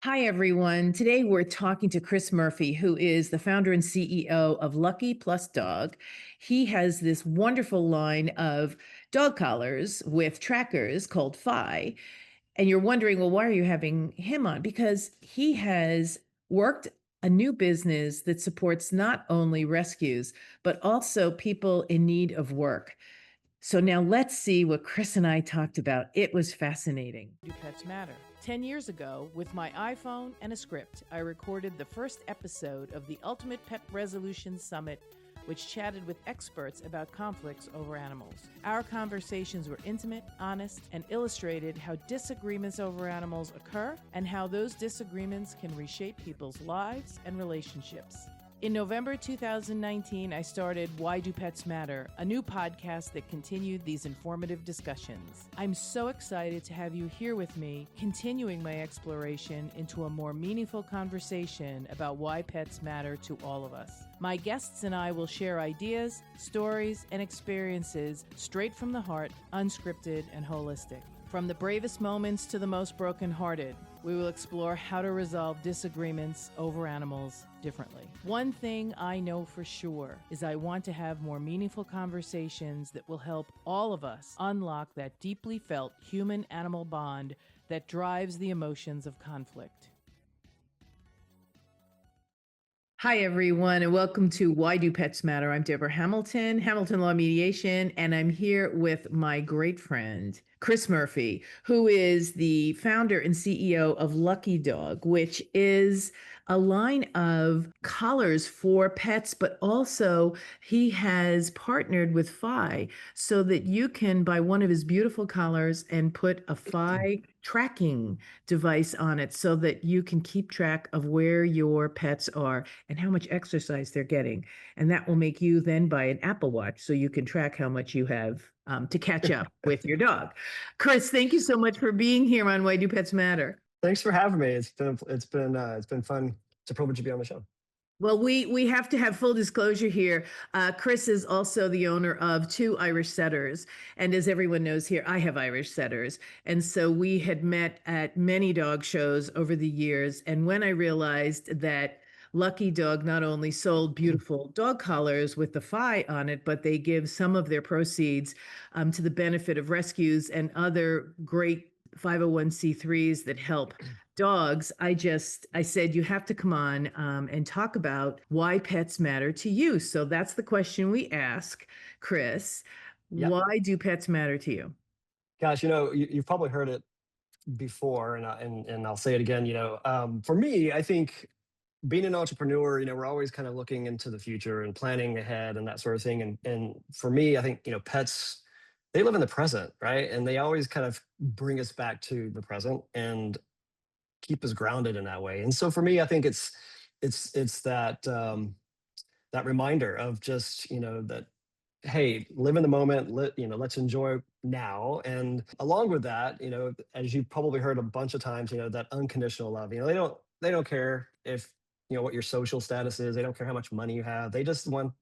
Hi, everyone. Today we're talking to Chris Murphy, who is the founder and CEO of Lucky Plus Dog. He has this wonderful line of dog collars with trackers called Fi. And you're wondering, well, why are you having him on? Because he has worked a new business that supports not only rescues, but also people in need of work. So now let's see what Chris and I talked about. It was fascinating. Do Pets Matter? 10 years ago, with my iPhone and a script, I recorded the first episode of the Ultimate Pet Resolution Summit, which chatted with experts about conflicts over animals. Our conversations were intimate, honest, and illustrated how disagreements over animals occur and how those disagreements can reshape people's lives and relationships. In November 2019, I started Why Do Pets Matter, a new podcast that continued these informative discussions. I'm so excited to have you here with me, continuing my exploration into a more meaningful conversation about why pets matter to all of us. My guests and I will share ideas, stories, and experiences straight from the heart, unscripted and holistic. From the bravest moments to the most brokenhearted, we will explore how to resolve disagreements over animals differently. One thing I know for sure is I want to have more meaningful conversations that will help all of us unlock that deeply felt human-animal bond that drives the emotions of conflict. Hi, everyone, and welcome to Why Do Pets Matter? I'm Deborah Hamilton, Hamilton Law Mediation, and I'm here with my great friend, Chris Murphy, who is the founder and CEO of Lucky Dog, which is a line of collars for pets, but also he has partnered with Fi so that you can buy one of his beautiful collars and put a Fi tracking device on it so that you can keep track of where your pets are and how much exercise they're getting. And that will make you then buy an Apple Watch so you can track how much you have to catch up with your dog. Chris, thank you so much for being here on Why Do Pets Matter. Thanks for having me. It's been fun. It's a privilege to be on the show. Well, we have to have full disclosure here. Chris is also the owner of two Irish setters. And as everyone knows here, I have Irish setters. And so we had met at many dog shows over the years. And when I realized that Lucky Dog not only sold beautiful dog collars with the Fi on it, but they give some of their proceeds to the benefit of rescues and other great 501c3s that help dogs. I said, you have to come on and talk about why pets matter to you. So that's the question we ask, Chris. Yep. Why do pets matter to you? Gosh, you've probably heard it before, and I'll say it again. For me, I think being an entrepreneur, we're always kind of looking into the future and planning ahead and that sort of thing. And for me, I think pets, they live in the present, right? And they always kind of bring us back to the present and keep us grounded in that way. And so for me, I think it's that reminder of just that, hey, live in the moment. Let's enjoy now. And along with that, as you probably heard a bunch of times, that unconditional love. They don't care if what your social status is. They don't care how much money you have. They just want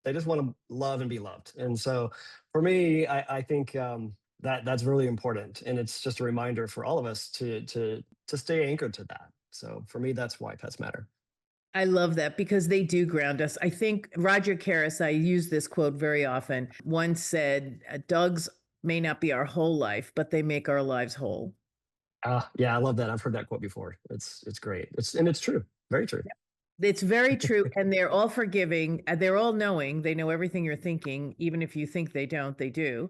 to love and be loved. And so for me, I think that's really important, and it's just a reminder for all of us to stay anchored to that. So for me, that's why pets matter. I love that because they do ground us. I think Roger Karras, I use this quote very often, once said, dogs may not be our whole life, but they make our lives whole. Yeah, I love that. I've heard that quote before. It's great. It's true. Very true. It's very true. And they're all forgiving. They're all knowing. They know everything you're thinking. Even if you think they don't, they do.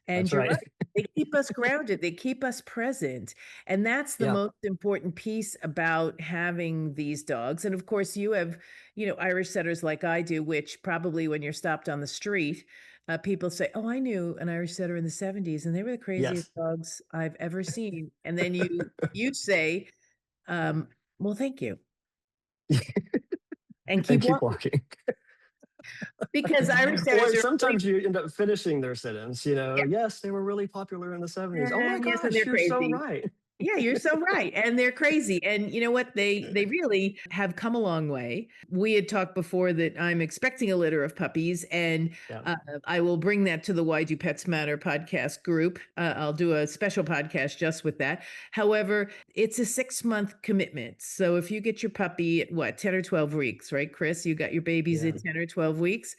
And That's you're right. right. They keep us grounded. They keep us present. And that's the Yeah. most important piece about having these dogs. And of course, you have, Irish setters like I do, which probably when you're stopped on the street, people say, oh, I knew an Irish setter in the 70s, and they were the craziest Yes. dogs I've ever seen. And then you say, well, thank you. And And keep keep walking. walking. Because Irish Or setters are really, sometimes you end up finishing their sentence. yeah, Yes, they were really popular in the 70s. Oh my yes, and gosh, they're you're so crazy. right. Yeah, you're so right, and they're crazy, and you know what? They really have come a long way. We had talked before that I'm expecting a litter of puppies, and Yeah. I will bring that to the Why Do Pets Matter podcast group. I'll do a special podcast just with that. However, it's a 6-month commitment. So if you get your puppy at what, 10 or 12 weeks, right, Chris? You got your babies Yeah. at 10 or 12 weeks.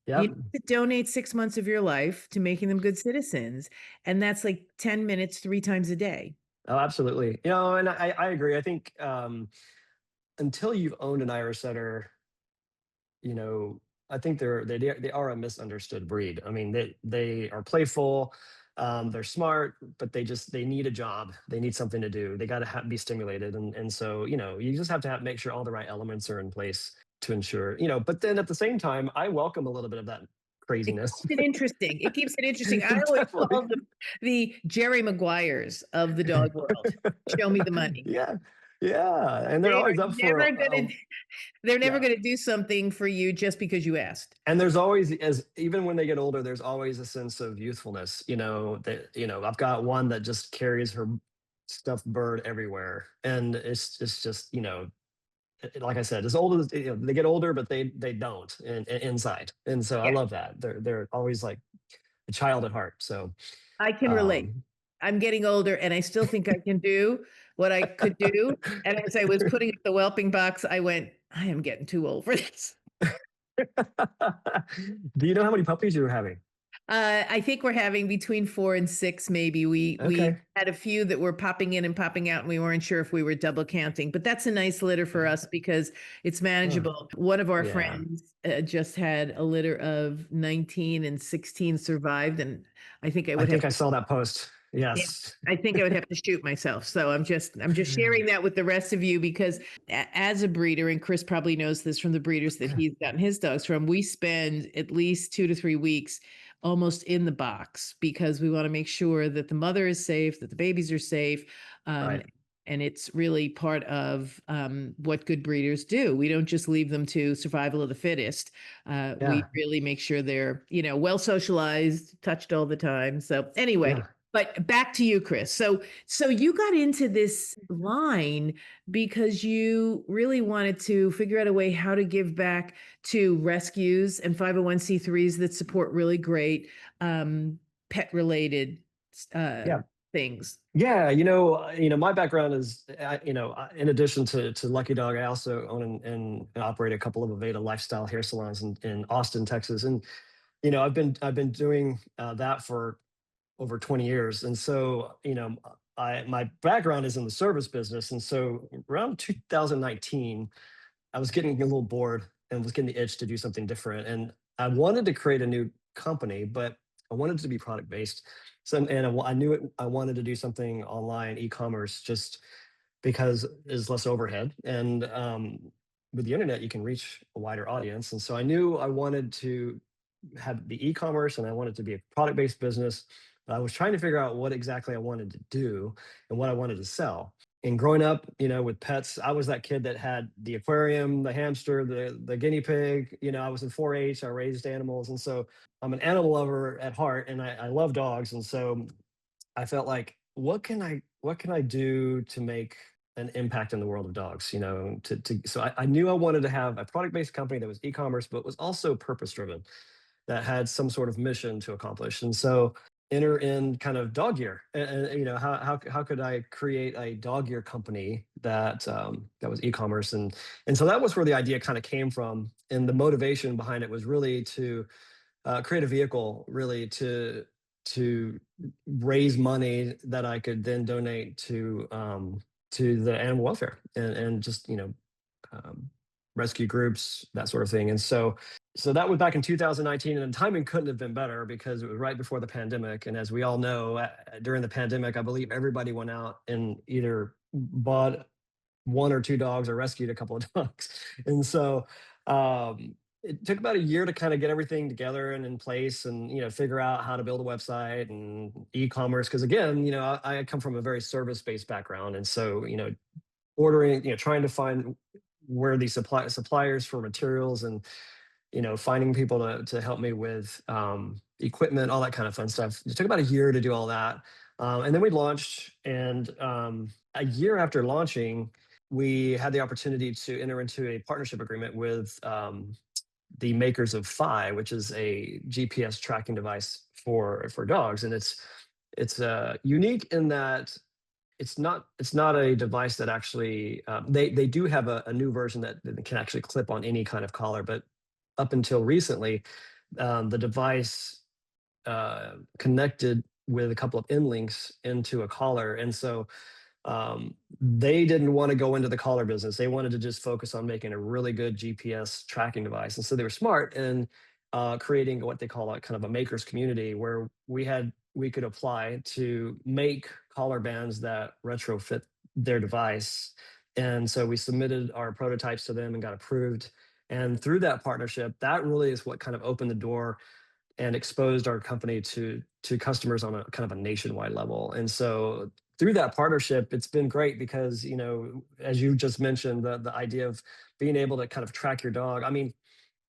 You Yep. need to donate 6 months of your life to making them good citizens. And that's like 10 minutes 3 times a day. Oh, absolutely. And I agree. I think until you've owned an Irish setter, you know, I think they are a misunderstood breed. I mean, they are playful, they're smart, but they need a job. They need something to do. They got to be stimulated, and so you just have to make sure all the right elements are in place to ensure. But then at the same time, I welcome a little bit of that It craziness. keeps it interesting. It keeps it interesting. I always Definitely. call them the Jerry Maguires of the dog world. Show me the money. Yeah, yeah, and they're They always are up for never gonna they're never yeah. gonna do something for you just because you asked. And there's always, as even when they get older, there's always a sense of youthfulness. That I've got one that just carries her stuffed bird everywhere, and it's just like I said, as old as they get older, but they don't inside, and so I Yeah, love that they're always like a child at heart. So I can relate. um, I'm getting older and I still think I can do what I could do. And as I was putting up the whelping box, I went, I am getting too old for this. do you know how many puppies you're having? I think we're having between 4 and 6, maybe. We Okay. had a few that were popping in and popping out, and we weren't sure if we were double counting, but that's a nice litter for us because it's Huh. manageable. One of our Yeah. friends just had a litter of 19 and 16 survived, and I think I I would have think I saw that post. yeah, Yes. I think I would have to shoot myself. So I'm just sharing that with the rest of you because as a breeder, and Chris probably knows this from the breeders that he's gotten his dogs from, we spend at least 2 to 3 weeks almost in the box because we want to make sure that the mother is safe, that the babies are safe. Um, Right. and it's really part of what good breeders do. We don't just leave them to survival of the fittest. We Yeah. really make sure they're, well socialized, touched all the time. So anyway, Yeah. but back to you, Chris. So you got into this line because you really wanted to figure out a way how to give back to rescues and 501(c)(3)s that support really great pet related Yeah. things. Yeah, my background is, in addition to Lucky Dog, I also own and operate a couple of Aveda lifestyle hair salons in Austin, Texas, and I've been doing that for over 20 years, and so my background is in the service business, and so around 2019, I was getting a little bored and was getting the itch to do something different. And I wanted to create a new company, but I wanted it to be product based. So, and I knew it, I wanted to do something online, e-commerce, just because there's less overhead. And with the internet, you can reach a wider audience. And so I knew I wanted to have the e-commerce and I wanted to be a product based business. But I was trying to figure out what exactly I wanted to do and what I wanted to sell. And growing up, with pets, I was that kid that had the aquarium, the hamster, the guinea pig. I was in 4-H. I raised animals, and so I'm an animal lover at heart, and I love dogs. And so I felt like, what can I do to make an impact in the world of dogs? So I knew I wanted to have a product based company that was e-commerce, but was also purpose driven, that had some sort of mission to accomplish. And so enter in kind of dog gear, and how could I create a dog gear company that was e-commerce, and so that was where the idea kind of came from, and the motivation behind it was really to create a vehicle, really to raise money that I could then donate to the animal welfare, and just um, rescue groups, that sort of thing. And so that was back in 2019, and the timing couldn't have been better because it was right before the pandemic. And as we all know, during the pandemic, I believe everybody went out and either bought one or two dogs or rescued a couple of dogs. And so it took about a year to kind of get everything together and in place, and figure out how to build a website and e-commerce. Because again, I come from a very service-based background, and so ordering, trying to find where these suppliers for materials, and finding people to help me with equipment, all that kind of fun stuff. It took about a year to do all that. And then we launched, and a year after launching, we had the opportunity to enter into a partnership agreement with the makers of Fi, which is a GPS tracking device for dogs, and it's unique in that it's not a device that actually they do have a new version that can actually clip on any kind of collar, but up until recently, the device connected with a couple of end links into a collar, and so they didn't want to go into the collar business. They wanted to just focus on making a really good GPS tracking device. And so they were smart in creating what they call a kind of a makers community where we could apply to make collar bands that retrofit their device. And so we submitted our prototypes to them and got approved. And through that partnership, that really is what kind of opened the door and exposed our company to customers on a kind of a nationwide level. And so through that partnership, it's been great because, as you just mentioned, the idea of being able to kind of track your dog. I mean,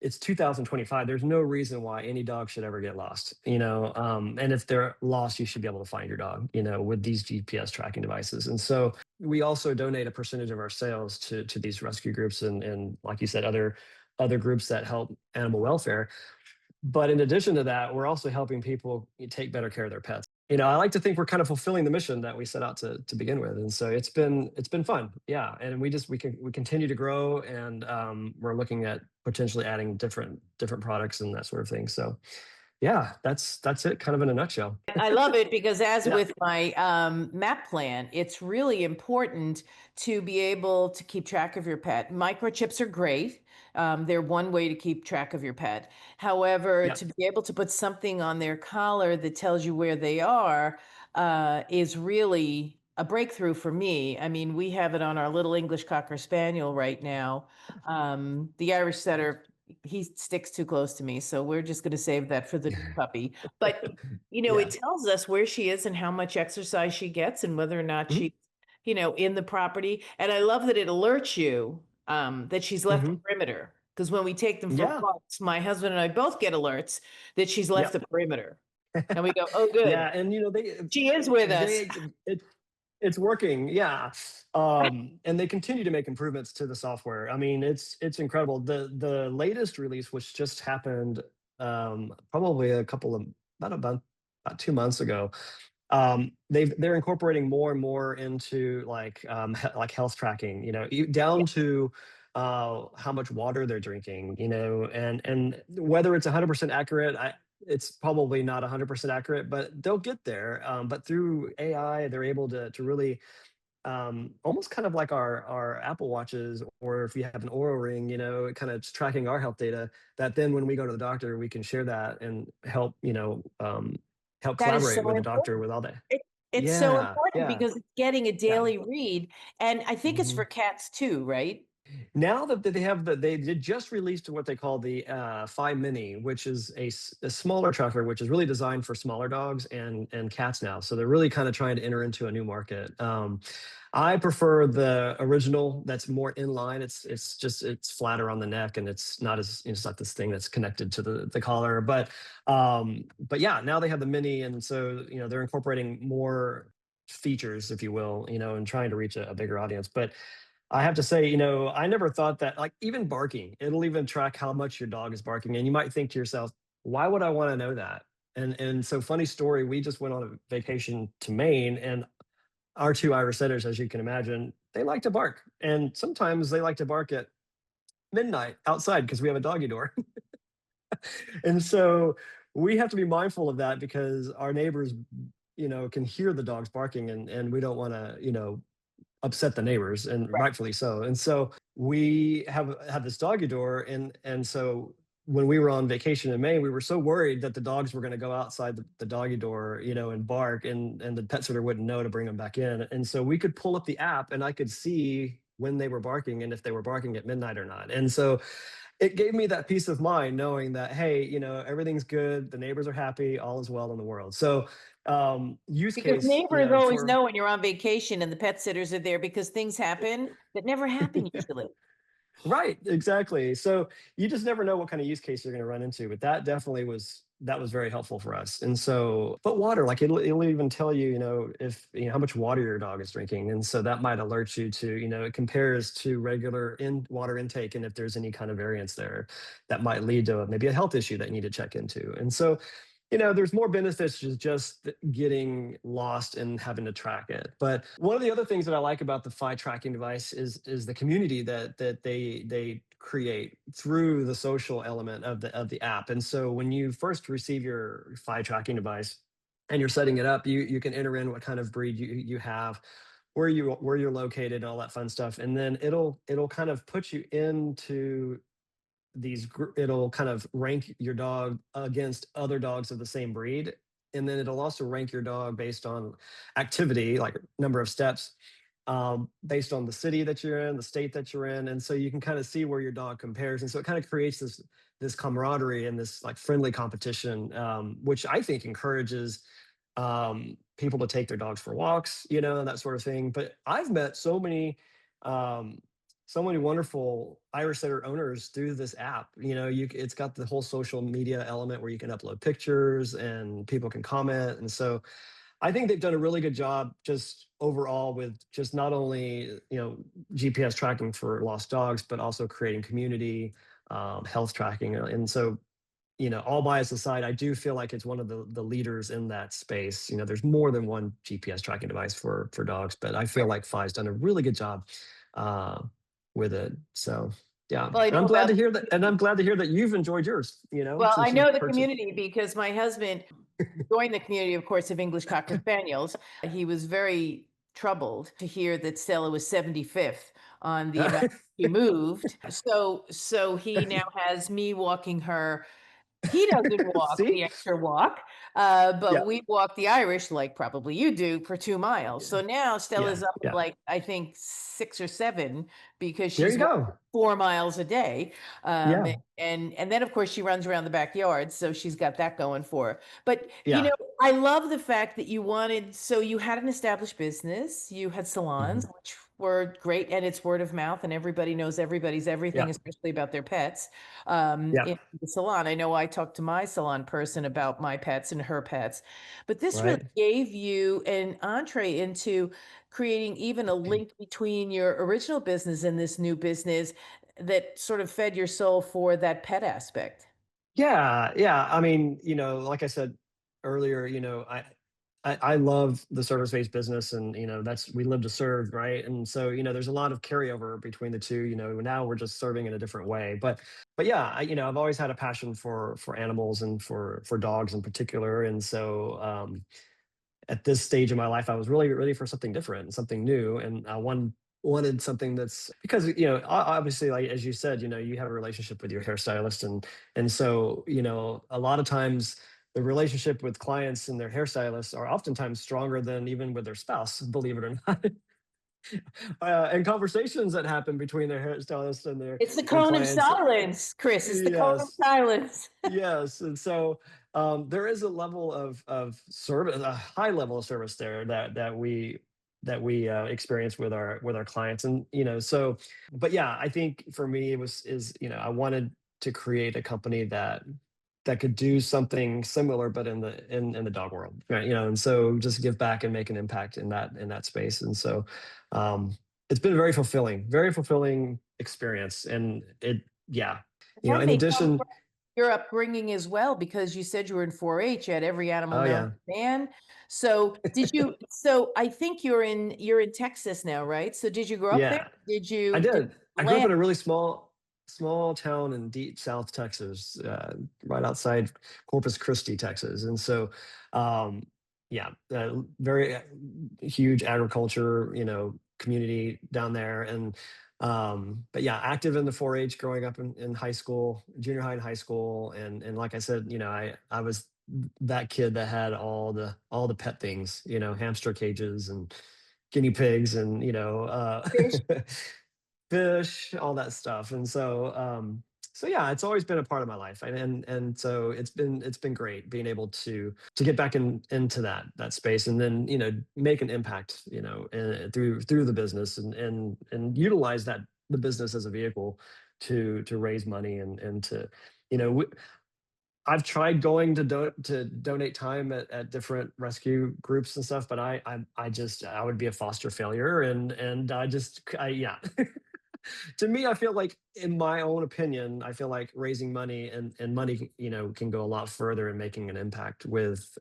it's 2025. There's no reason why any dog should ever get lost, and if they're lost, you should be able to find your dog, with these GPS tracking devices. And so we also donate a percentage of our sales to these rescue groups and like you said, other groups that help animal welfare. But in addition to that, we're also helping people take better care of their pets. I like to think we're kind of fulfilling the mission that we set out to begin with, and so it's been fun, yeah. And we continue to grow, and we're looking at potentially adding different products and that sort of thing. So yeah, that's it, kind of in a nutshell. I love it because, as Yeah, with my map plan, it's really important to be able to keep track of your pet. Microchips are great. They're one way to keep track of your pet. However, yeah. to be able to put something on their collar that tells you where they are is really a breakthrough for me. I mean, we have it on our little English Cocker Spaniel right now. The Irish Setter, he sticks too close to me, so we're just going to save that for the new puppy. But Yeah. it tells us where she is and how much exercise she gets and whether or not Mhm, she's, in the property. And I love that it alerts you that she's left the mhm. perimeter. Because when we take them for Yeah, walks, my husband and I both get alerts that she's left yep. the perimeter. And we go, oh, good. Yeah, and She is with us. they it it's working, yeah. And they continue to make improvements to the software. I mean, it's incredible. The latest release, which just happened, probably about 2 months ago, they're incorporating more and more into like health tracking, Yeah. down to how much water they're drinking, and whether it's 100% accurate, it's probably not 100% accurate, but they'll get there. But through AI, they're able to really almost kind of like our Apple watches, or if you have an Oura ring, kind of tracking our health data. That then, when we go to the doctor, we can share that and help That is collaborate so with the doctor important. with all that. It, it's so Yeah, important yeah, because it's getting a yeah. daily read. And I think it's Mhm. for cats too, right? Now that they did just released what they call the Phi Mini, which is a smaller tracker, which is really designed for smaller dogs and cats now. So they're really kind of trying to enter into a new market. I prefer the original. That's more in line. It's flatter on the neck, and it's not this thing that's connected to the collar. But yeah, now they have the Mini, and so they're incorporating more features, if you will, and trying to reach a bigger audience. But I have to say, I never thought that, like, even barking, it'll even track how much your dog is barking. And you might think to yourself, why would I want to know that? And so, funny story, we just went on a vacation to Maine, and our two Irish setters, as you can imagine, they like to bark. And sometimes they like to bark at midnight outside because we have a doggy door. And so we have to be mindful of that because our neighbors, can hear the dogs barking, and we don't want to, upset the neighbors, and rightfully so. And so we have this doggy door, and so when we were on vacation in Maine, we were so worried that the dogs were going to go outside the doggy door, and bark, and the pet sitter wouldn't know to bring them back in. And so we could pull up the app, and I could see when they were barking and if they were barking at midnight or not. And so it gave me that peace of mind knowing that, hey, everything's good, the neighbors are happy, all is well in the world. So use Because case, neighbors always for know when you're on vacation and the pet sitters are there because things happen that never happen usually. Right, exactly. So you just never know what kind of use case you're going to run into, but that definitely was that was very helpful for us. And so, but water, like it'll even tell you, if how much water your dog is drinking, and so that might alert you to, it compares to regular in water intake, and if there's any kind of variance there, that might lead to maybe a health issue that you need to check into. And so, there's more benefits to just getting lost and having to track it. But one of the other things that I like about the Fi tracking device is the community that they create through the social element of the app. And so when you first receive your Fi tracking device and you're setting it up, you can enter in what kind of breed you have, where you're located, and all that fun stuff. And then it'll kind of put you into it'll kind of rank your dog against other dogs of the same breed, and then it'll also rank your dog based on activity, like number of steps, based on the city that you're in, the state that you're in. And so you can kind of see where your dog compares, and so it kind of creates this camaraderie and this like friendly competition, which I think encourages people to take their dogs for walks, that sort of thing. But I've met um, so many wonderful Irish setter owners through this app. It's got the whole social media element where you can upload pictures and people can comment. And so I think they've done a really good job just overall with just not only, GPS tracking for lost dogs, but also creating community, health tracking. And so, all bias aside, I do feel like it's one of the leaders in that space. There's more than one GPS tracking device for dogs, but I feel like Fi's done a really good job uh, with it. So yeah, Well, I and I'm know glad about to hear that. And I'm glad to hear that you've enjoyed yours. well, I Since know you've the purchased. community because my husband joined the community, of course, of English Cocker Spaniels. He was very troubled to hear that Stella was 75th on the amount he moved. So he now has me walking her. He doesn't walk See? the extra walk, but Yeah, we walk the Irish like probably you do for 2 miles. So now yeah, Stella's up at yeah. like I think 6 or 7 because There she's you walking go. 4 miles a day, Yeah, and then of course she runs around the backyard, so she's got that going for her. But yeah. I love the fact that you wanted. So you had an established business, you had salons, Mhm. which were great, and it's word of mouth, and everybody knows everybody's everything, Yeah, especially about their pets. yeah. In the salon. I know I talked to my salon person about my pets and her pets, but this really Right. gave you an entree into creating even a link between your original business and this new business that sort of fed your soul for that pet aspect. Yeah, yeah. I mean, like I said earlier, I love the service-based business, and that's we live to serve, right? And so, there's a lot of carryover between the two. Now we're just serving in a different way. But yeah, I've always had a passion for animals and for dogs in particular. And so at this stage of my life, I was really ready for something different and something new, and I wanted something that's because obviously, like as you said, you have a relationship with your hairstylist, and so a lot of times the relationship with clients and their hairstylists are oftentimes stronger than even with their spouse, believe it or not. And conversations that happen between their hairstylist and their It's the and cone of clients. silence, Chris. It's the cone of Yes, silence. yes. And so there is a level of service, a high level of service there that we experience with our clients. And so, but yeah, I think for me it was is I wanted to create a company that could do something similar, but in the dog world, right? And so just give back and make an impact in that space. And so um, it's been a very fulfilling experience. And yeah, That in may come from addition. your upbringing as well, because you said you were in 4-H, you had every animal Oh known yeah, to man. So did you? So I think you're in Texas now, right? So did you grow up there? yeah. Did I you did. I grew up land? in a really small town in deep South Texas, right outside Corpus Christi, Texas. And so, um, yeah, very huge agriculture, community down there. And but yeah, active in the 4-H growing up in high school, junior high and high school. And like I said, I was that kid that had all the pet things, hamster cages and guinea pigs and Fish. fish, all that stuff. And so yeah, it's always been a part of my life, and so it's been great being able to get back into that space, and then make an impact, through the business, and utilize the business as a vehicle to raise money, and to you know I've tried going to donate time at different rescue groups and stuff, but I just I would be a foster failure, and yeah. To me, I feel like, in my own opinion, I feel like raising money and money, can go a lot further in making an impact with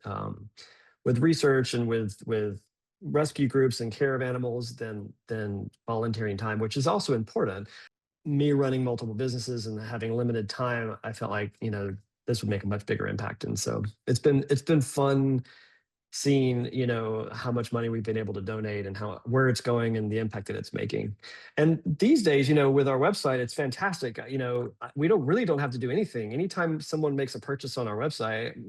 research and with rescue groups and care of animals than volunteering time, which is also important. Me running multiple businesses and having limited time, I felt like, this would make a much bigger impact. And so it's been fun seeing, how much money we've been able to donate and how where it's going and the impact that it's making. And these days, with our website, it's fantastic. We don't have to do anything. Anytime someone makes a purchase on our website,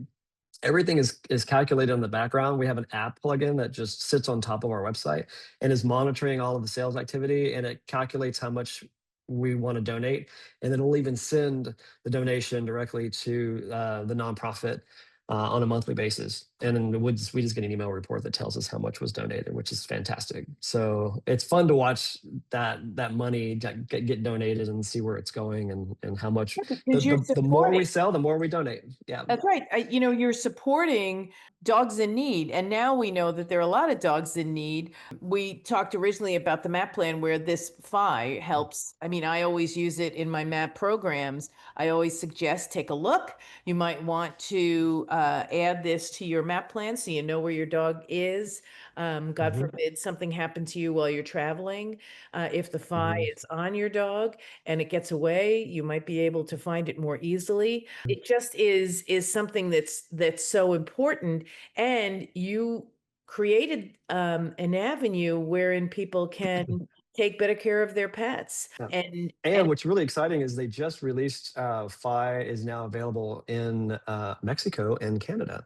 everything is calculated in the background. We have an app plugin that just sits on top of our website and is monitoring all of the sales activity, and it calculates how much we want to donate, and then we'll even send the donation directly to the nonprofit on a monthly basis. And then we just get an email report that tells us how much was donated, which is fantastic. So it's fun to watch that money get donated and see where it's going, and how much. Yeah, the, because you're the, the more we supporting. sell, the more we donate. Yeah. That's right. You're supporting dogs in need. And now we know that there are a lot of dogs in need. We talked originally about the MAP plan where this FI helps. I mean, I always use it in my MAP programs. I always suggest take a look. You might want to add this to your MAP plan so you know where your dog is. God Hmm. forbid something happened to you while you're traveling. If the FI Hmm. is on your dog and it gets away, you might be able to find it more easily. It just is something that's so important. And you created an avenue wherein people can take better care of their pets. Yeah. And And what's really exciting is they just released Fi is now available in Mexico and Canada.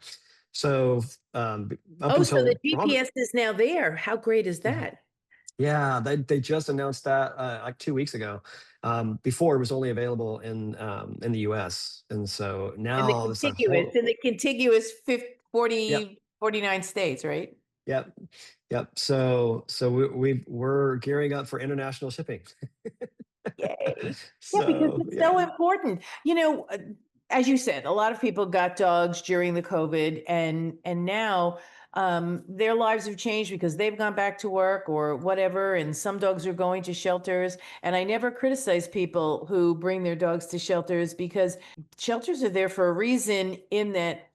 So up oh, so the until probably, GPS is now there. How great is Mhm. that? Yeah, they just announced that like 2 weeks ago. Before, it was only available in the U.S., and so now it's a whole. In the contiguous 50, Yep, 40, 49 states, right? yep, yep. So we're gearing up for international shipping. Yay. Yeah, because So it's yeah. so important. As you said, a lot of people got dogs during the COVID, and now their lives have changed because they've gone back to work or whatever, and some dogs are going to shelters. And I never criticize people who bring their dogs to shelters because shelters are there for a reason in that,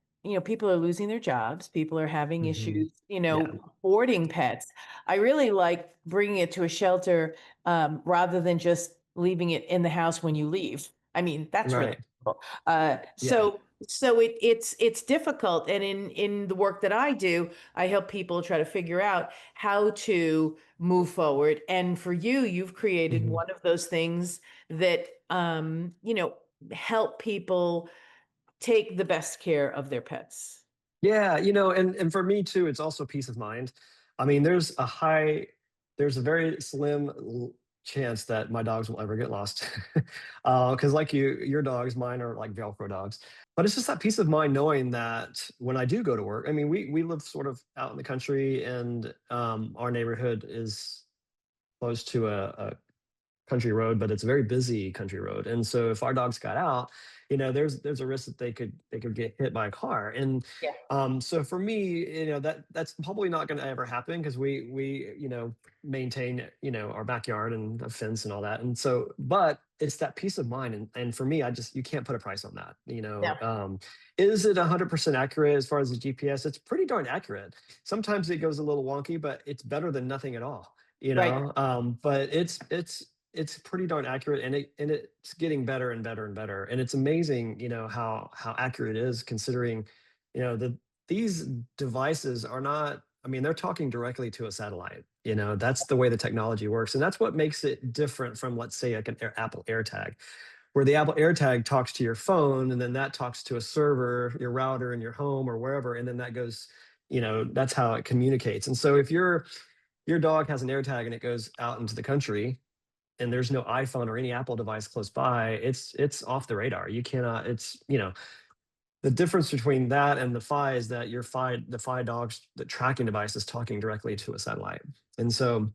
people are losing their jobs, people are having Hmm. issues, Yeah. boarding pets. I really like bringing it to a shelter rather than just leaving it in the house when you leave. I mean, that's really Right. cool. Yeah. So it's difficult, and in the work that I do, I help people try to figure out how to move forward. And for you, you've created Mhm. one of those things that help people take the best care of their pets. Yeah, and for me too, it's also peace of mind. I mean, there's a very slim chance that my dogs will ever get lost. Because like your dogs, mine are like Velcro dogs. But it's just that peace of mind knowing that when I do go to work, I mean, we live sort of out in the country, and our neighborhood is close to a country road, but it's a very busy country road. And so if our dogs got out, there's a risk that they could get hit by a car. And Yeah. so for me, that's probably not going to ever happen because we maintain our backyard and a fence and all that. And so, but it's that peace of mind. And for me, you can't put a price on that. Yeah. Is it 100% accurate as far as the GPS? It's pretty darn accurate. Sometimes it goes a little wonky, but it's better than nothing at all. Right. But it's pretty darn accurate, and it's getting better and better and better. And it's amazing, how accurate it is, considering, these devices are not, I mean, they're talking directly to a satellite. That's the way the technology works. And that's what makes it different from, let's say, like an Apple AirTag, where the Apple AirTag talks to your phone, and then that talks to a server, your router in your home or wherever, and then that goes, that's how it communicates. And so if your dog has an AirTag and it goes out into the country, and there's no iPhone or any Apple device close by, it's off the radar. You cannot. It's the difference between that and the Fi is that the Fi dog's the tracking device is talking directly to a satellite, and so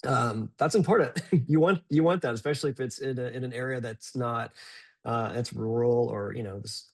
that's important. You want that, especially if it's in an area that's not it's rural, or this.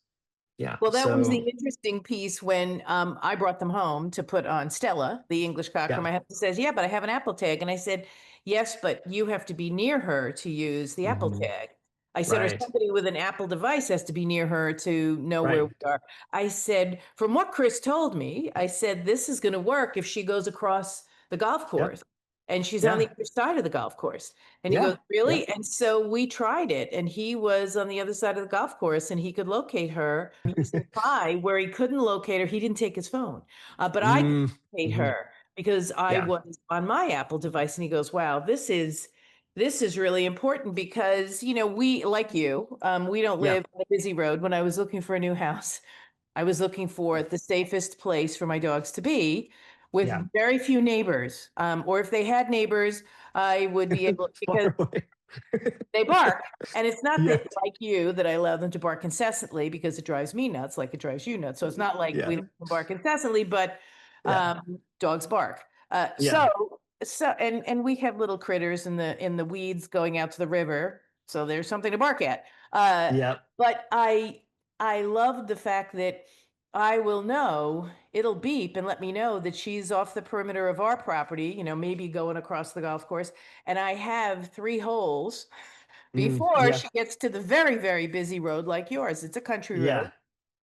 Yeah. Well, that was the So interesting piece when I brought them home to put on Stella, the English cocker. yeah. My husband says, "Yeah, but I have an Apple tag." And I said, "Yes, but you have to be near her to use the Apple Hmm. tag." I said, "Or Right. somebody with an Apple device has to be near her to know where Right. we are." I said, "From what Chris told me, I said, this is going to work if she goes across the golf Yep. course and she's on the Yeah. other side of the golf course." And he goes, Yeah. "Really?" Yep. And so we tried it, and he was on the other side of the golf course and he could locate her using Pi where he couldn't locate her. He didn't take his phone, but I could Mm, locate hmm. her because I Yeah. was on my Apple device. And he goes, "Wow, this is really important because we like you, we don't Yeah. live on a busy road. When I was looking for a new house, I was looking for the safest place for my dogs to be Yeah. with very few neighbors. Or if they had neighbors, I would be able because Far away. they bark. And it's not Yeah. that like you that I allow them to bark incessantly because it drives me nuts like it drives you nuts. So it's not like we Yeah. don't bark incessantly, but Yeah. dogs bark. Uh, Yeah. so and we have little critters in the weeds going out to the river. So there's something to bark at. Uh, Yep. but I love the fact that I will know, it'll beep and let me know that she's off the perimeter of our property, maybe going across the golf course. And I have 3 holes Mm, before yeah. she gets to the very, very busy road like yours. It's a country road, Yeah.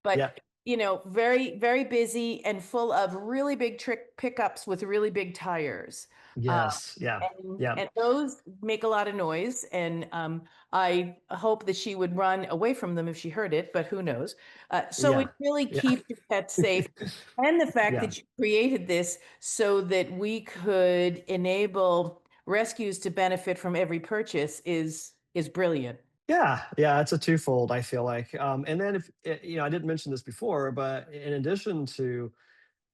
but Yeah. very, very busy and full of really big trick pickups with really big tires. Uh, Yes. Yeah. Yeah. and those make a lot of noise. And I hope that she would run away from them if she heard it, but who knows? So it Yeah. really Yeah. keeps your pet safe. And the fact Yeah. that you created this so that we could enable rescues to benefit from every purchase is brilliant. Yeah, yeah, it's a twofold, I feel like. And then if I didn't mention this before, but in addition to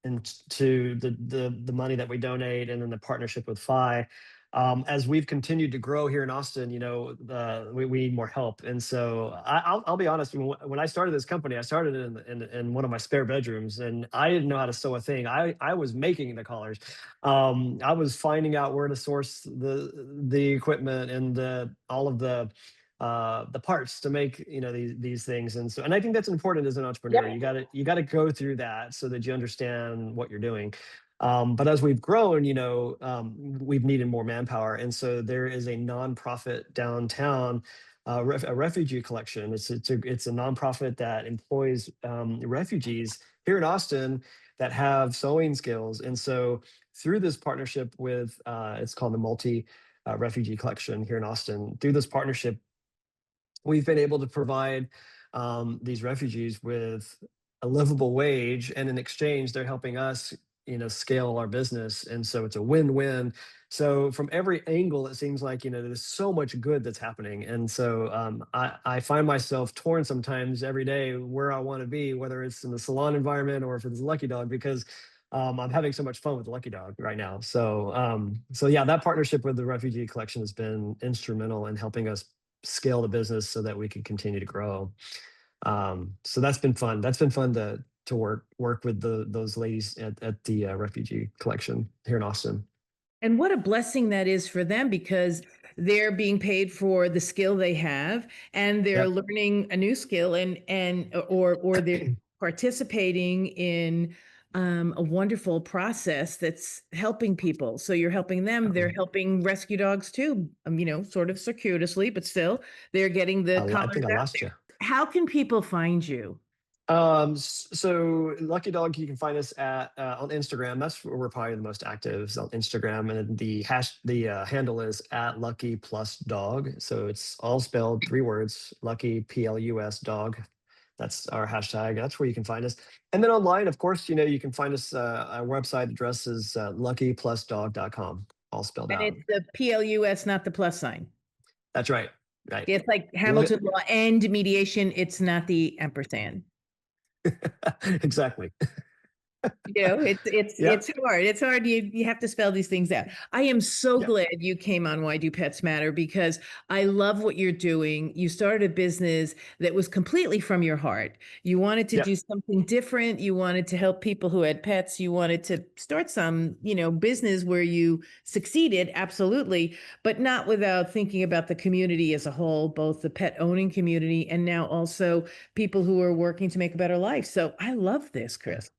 the money that we donate and then the partnership with Phi, as we've continued to grow here in Austin, we need more help. And so I'll be honest, when I started this company, I started it in one of my spare bedrooms, and I didn't know how to sew a thing. I was making the collars. I was finding out where to source the equipment and all of the parts to make these things. And I think that's important as an entrepreneur. Yep. You got to go through that so that you understand what you're doing. But as we've grown, we've needed more manpower, and so there is a nonprofit downtown, a refugee collection. It's a nonprofit that employs refugees here in Austin that have sewing skills. And so through this partnership with it's called the multi refugee collection here in Austin. Through this partnership, we've been able to provide these refugees with a livable wage, and in exchange they're helping us scale our business, and so it's a win-win. So from every angle it seems like there's so much good that's happening. And so I find myself torn sometimes every day where I want to be, whether it's in the salon environment or if it's Lucky Dog, because I'm having so much fun with the Lucky Dog right now. So yeah, that partnership with the refugee collection has been instrumental in helping us scale the business so that we can continue to grow. So that's been fun. That's been fun to work with those ladies at the refugee collection here in Austin. And what a blessing that is for them because they're being paid for the skill they have and they're Yep. learning a new skill or they're participating in a wonderful process that's helping people. So you're helping them, they're Um, helping rescue dogs too, sort of circuitously, but still they're getting the I think collars I out lost there. you. How can people find you? So Lucky Dog, you can find us at on Instagram. That's where we're probably the most active, is on Instagram, and the handle is at Lucky Plus Dog. So it's all spelled 3 words, Lucky PLUS Dog. That's our hashtag. That's where you can find us. And then online, of course, you can find us. Our website address is luckyplusdog.com, all spelled And out. it's the PLUS, not the plus sign. That's right. Right. It's like You look Hamilton Law and mediation. It's not the ampersand. at exactly. It's Yep. it's hard. It's hard. You have to spell these things out. I am so Yep. glad you came on Why Do Pets Matter because I love what you're doing. You started a business that was completely from your heart. You wanted to do Yep. something different. You wanted to help people who had pets. You wanted to start some, business where you succeeded, absolutely, but not without thinking about the community as a whole, both the pet owning community and now also people who are working to make a better life. So I love this, Chris. Yes.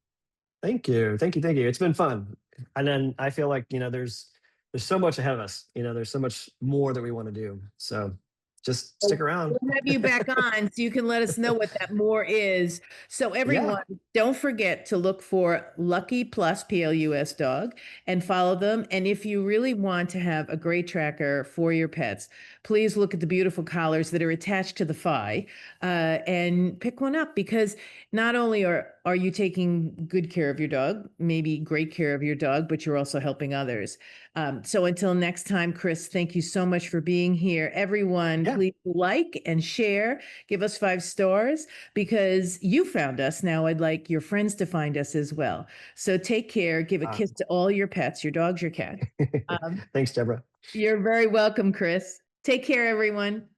Thank you. Thank you. Thank you. It's been fun. And then I feel like, there's so much ahead of us. There's so much more that we want to do. So just stick So around. we'll have you back on so you can let us know what that more is. So everyone, Yeah. don't forget to look for Lucky Plus PLUS dog and follow them. And if you really want to have a great tracker for your pets, please look at the beautiful collars that are attached to the FI and pick one up because not only are you taking good care of your dog, maybe great care of your dog, but you're also helping others. So until next time, Chris, thank you so much for being here. Everyone, Yeah. please like and share, give us 5 stars because you found us. Now I'd like your friends to find us as well. So take care, give a Uh, kiss to all your pets, your dogs, your cats. Um, Thanks, Deborah. you're very welcome, Chris. Take care, everyone.